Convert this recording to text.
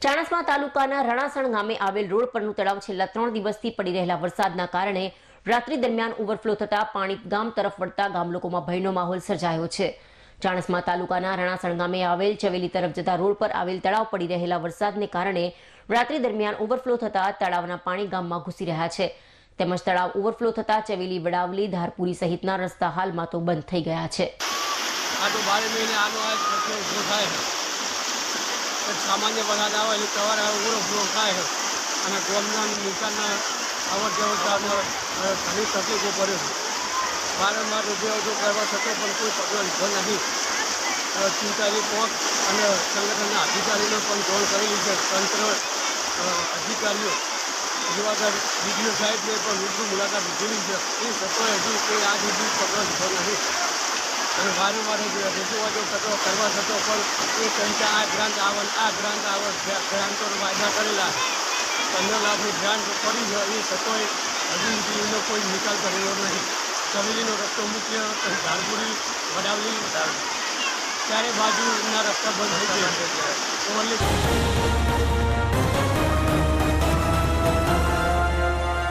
ચાણસ્મા તાલુકાના રણાસણ ગામે આવેલ રોડ પરનું તળાવ છેલ્લા 3 દિવસથી પડી રહેલા વરસાદના કારણે રાત્રિ દરમિયાન ઓવરફ્લો થતા પાણી ગામ તરફ વળતા ગામ લોકોમાં ભયનો માહોલ સર્જાયો છે। ચાણસ્મા તાલુકાના રણાસણ ગામે આવેલ ચવેલી તરફ જતા રોડ પર આવેલ તળાવ પડી રહેલા વરસાદને કારણે રાત્રિ દરમિયાન ઓવરફ્લો થતા તળાવના પાણી ગામમાં ઘૂસી રહ્યા છે। તેમજ તળાવ ઓવરફ્લો થતા ચવેલી વડાવલી ધારપુરી સહિતના રસ્તા હાલમાં તો બંધ થઈ ગયા છે। सामान्य वरसाद आवे એટલે સવારે ઓવરફ્લો થાય છે અને ગામના નિકાલના અવર જવર ઘણી તકલીફો પડે છે। વારંવાર રજૂઆતો કરવા છતાં પણ કોઈ પગલો લીધો નહીં। ચૂંટાયેલી પંચ અને સંગઠનના અધિકારીઓને પણ જાણ કરેલી છે। તંત્ર અધિકારીઓ જવાબદાર ડીડીઓ સાહેબને પણ રૂબરૂ મુલાકાત લીધેલી છે। એ છતાંય હજુ કોઈ આજ સુધી પગલો લીધો નથી અને વારંવાર રજૂઆતો કરવા છતાં પણ એ સંખ્યા આ ગ્રાન્ટ આવન ગ્રાન્ટો વાયદા કરેલા 15 લાખની ગ્રાન્ટ પડી છે એ છતાંય હજુ સુધી એનો કોઈ નિકાલ કરેલો નહીં। ચવેલીનો રસ્તો મુખ્ય ધારપુરી વડાવલી ચારે બાજુના રસ્તા બંધ થઈ ગયા છે।